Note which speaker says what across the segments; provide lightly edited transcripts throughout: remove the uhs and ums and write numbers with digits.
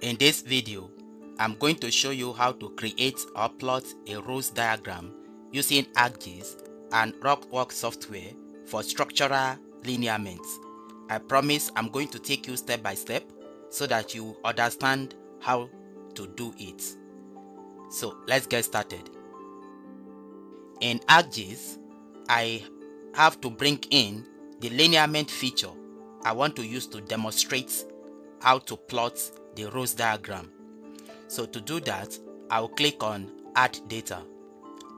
Speaker 1: In this video, I'm going to show you how to create or plot a rows diagram using ArcGIS and Rockworks software for structural lineaments. I promise I'm going to take you step by step so that you understand how to do it. So let's get started. In ArcGIS, I have to bring in the lineament feature I want to use to demonstrate how to plot the rows diagram. So to do that, I'll click on Add Data.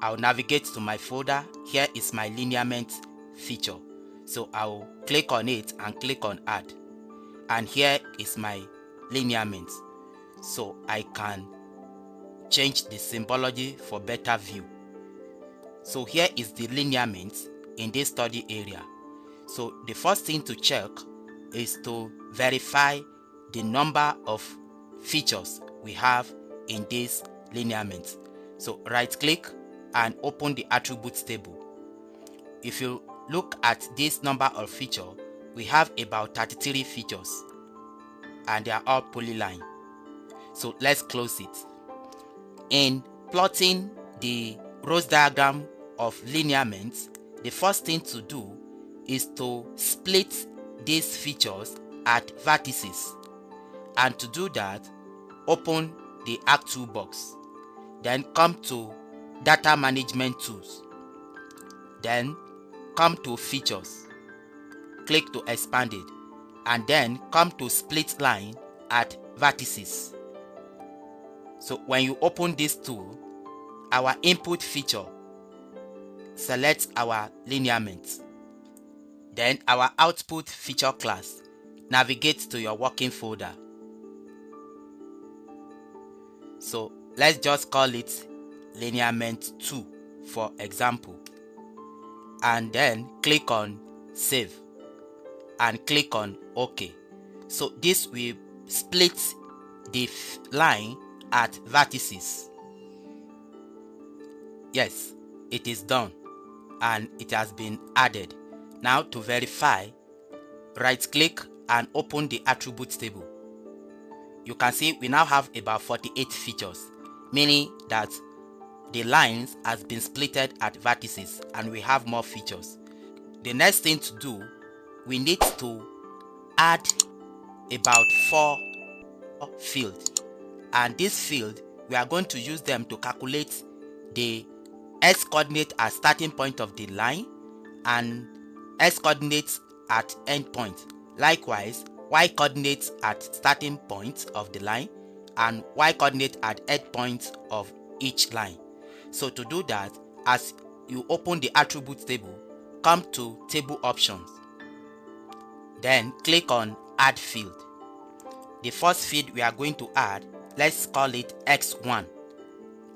Speaker 1: I'll navigate to my folder. Here is my lineament feature. So I'll click on it and click on Add. And here is my lineament. So I can change the symbology for better view. So here is the lineament in this study area. So the first thing to check is to verify the number of features we have in this lineament. So right click and open the attributes table. If you look at this number of features, we have about 33 features and they are all polyline. So let's close it. In plotting the rows diagram of lineaments, the first thing to do is to split these features at vertices. And to do that, open the Arc toolbox. Then come to Data Management Tools. Then come to Features. Click to expand it. And then come to Split Line at Vertices. So when you open this tool, our input feature select our lineament. Then our output feature class, navigate to your working folder. So let's just call it Lineament 2 for example. And then click on Save and click on OK. So this will split the line at vertices. Yes, it is done and it has been added. Now to verify, right click and open the attributes table. You can see we now have about 48 features, meaning that the lines has been splitted at vertices and we have more features. The next thing to do, we need to add about 4 fields, and this field we are going to use them to calculate the x coordinate at starting point of the line and x coordinates at end point. Likewise, y coordinates at starting point of the line and y coordinate at end point of each line. So to do that, as you open the attributes table, come to Table Options. Then click on Add Field. The first field we are going to add, let's call it X1.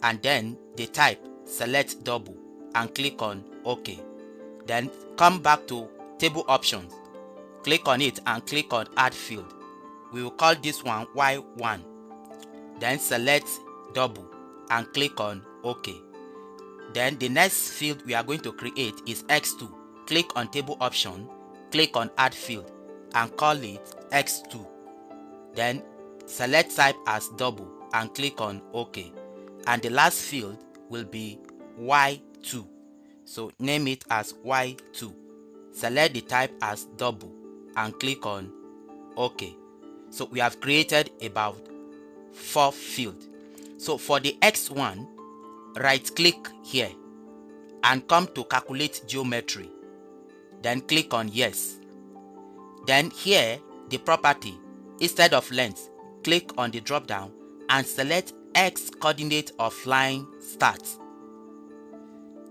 Speaker 1: And then the type, select double and click on OK. Then come back to Table Options. Click on it and click on Add Field. We will call this one Y1. Then select double and click on OK. Then the next field we are going to create is X2. Click on Table Option, click on Add Field and call it X2. Then select type as double and click on OK. And the last field will be Y2. So name it as Y2. Select the type as double and click on OK. So we have created about 4 fields. So for the X1, right click here and come to Calculate Geometry. Then click on Yes. Then here the property, instead of length, click on the drop down and select X coordinate of line start.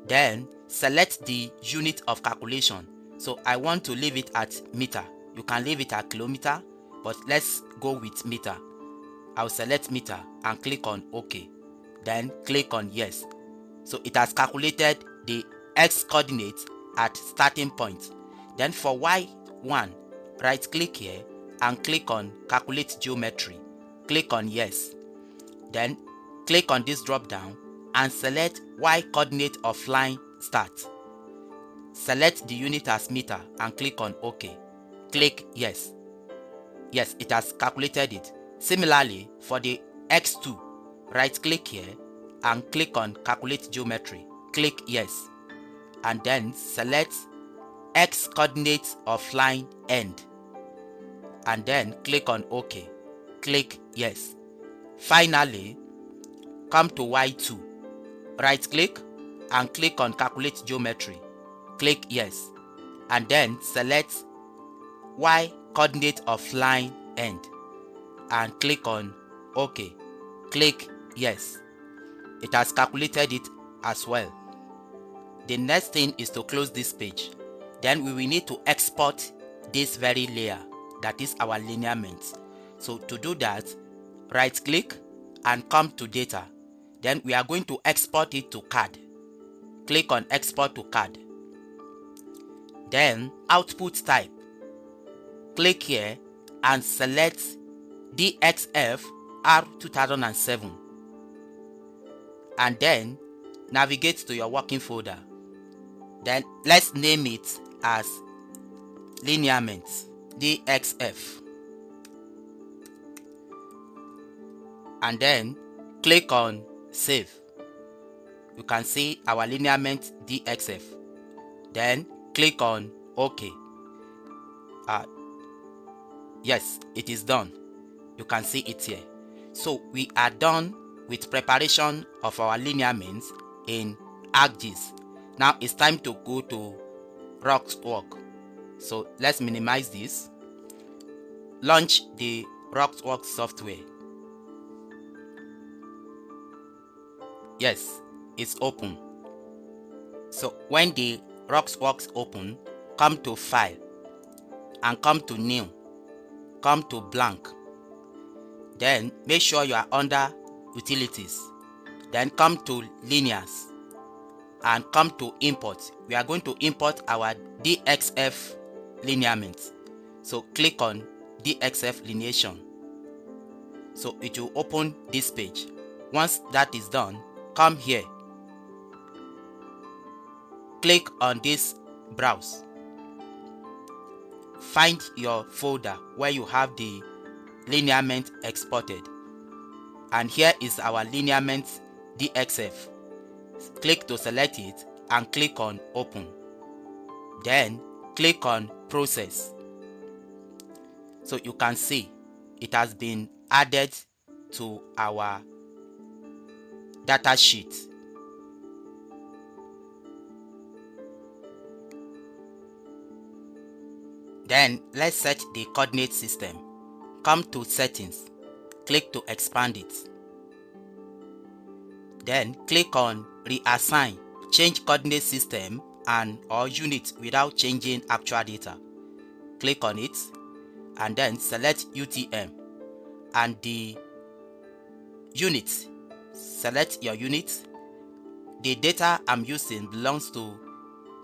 Speaker 1: Then select the unit of calculation. So I want to leave it at meter. You can leave it at kilometer, but let's go with meter. I'll select meter and click on OK. Then click on Yes. So it has calculated the X coordinates at starting point. Then for Y1, right click here and click on Calculate Geometry. Click on Yes. Then click on this drop down and select Y coordinate of line start. Select the unit as meter and click on OK. Click Yes. Yes, it has calculated it. Similarly, for the X2, right click here and click on Calculate Geometry. Click Yes, and then select X coordinates of line end, and then click on OK. Click Yes. Finally, come to Y2, right click and click on Calculate Geometry. Click Yes, and then select Y coordinate of line end and click on OK. Click Yes. It has calculated it as well. The next thing is to close this page. Then we will need to export this very layer, that is our lineaments. So to do that, right click and come to data. Then we are going to export it to CAD. Click on Export to CAD. Then output type. Click here and select DXF R2007. And then navigate to your working folder. Then let's name it as Lineaments DXF. And then click on Save. You can see our Lineament DXF. Then click on OK. Yes, it is done. You can see it here. So we are done with preparation of our lineaments in ArcGIS. Now it's time to go to Rockworks. So let's minimize this. Launch the Rockworks software. Yes, it's open. So when the Rockworks open, come to File and come to New. Come to Blank. Then make sure you are under Utilities. Then come to Linears and come to Import. We are going to import our DXF lineaments. So click on DXF lineation. So it will open this page. Once that is done, come here. Click on this Browse. Find your folder where you have the lineament exported. And here is our lineament DXF. Click to select it and click on Open. Then click on Process. So you can see it has been added to our data sheet. Then let's set the coordinate system. Come to Settings. Click to expand it. Then click on Reassign. Change coordinate system and or unit without changing actual data. Click on it and then select UTM and the units. Select your units. The data I'm using belongs to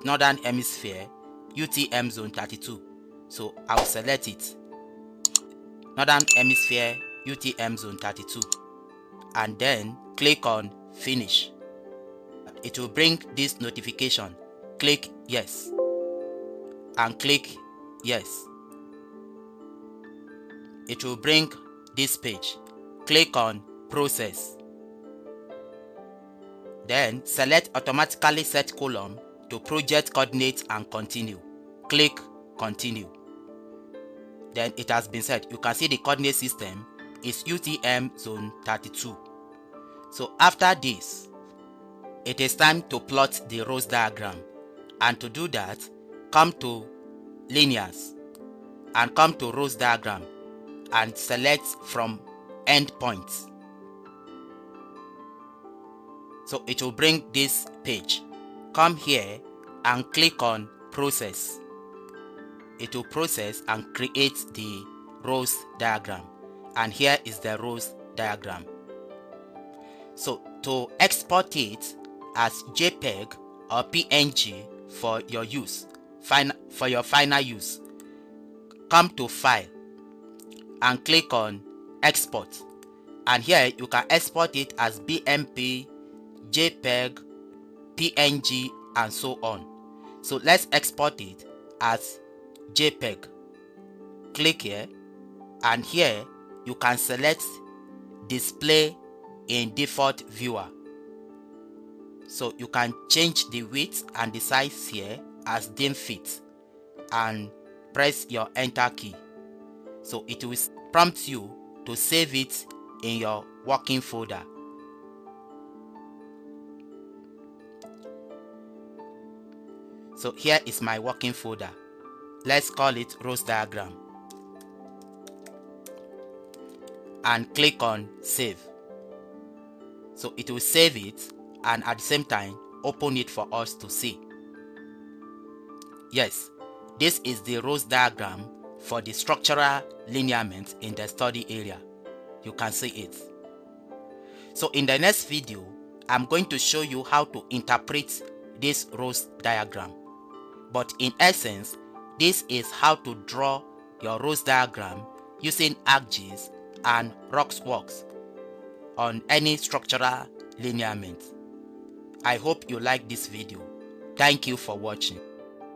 Speaker 1: Northern Hemisphere UTM Zone 32. So I'll select it. Northern Hemisphere UTM Zone 32. And then click on Finish. It will bring this notification. Click Yes. And click Yes. It will bring this page. Click on Process. Then select Automatically Set Column to Project Coordinates and Continue. Click Continue. Then it has been set. You can see the coordinate system is UTM Zone 32. So after this, it is time to plot the rows diagram. And to do that, come to Linears and come to Rows Diagram and select from Endpoints. So it will bring this page. Come here and click on Process. It will process and create the rows diagram. And here is the rows diagram. So to export it as JPEG or PNG for your use, for your final use, come to File and click on Export. And here you can export it as BMP, JPEG, PNG, and so on. So let's export it as JPEG. Click here, and here you can select display in default viewer. So you can change the width and the size here as deemed fit and press your enter key. So it will prompt you to save it in your working folder. So here is my working folder. Let's call it rows diagram and click on save. So it will save it and at the same time open it for us to see. Yes, this is the rows diagram for the structural lineament in the study area. You can see it. So in the next video, I'm going to show you how to interpret this rows diagram. But in essence, this is how to draw your rows diagram using ArcGIS and Rockworks on any structural lineament. I hope you like this video. Thank you for watching.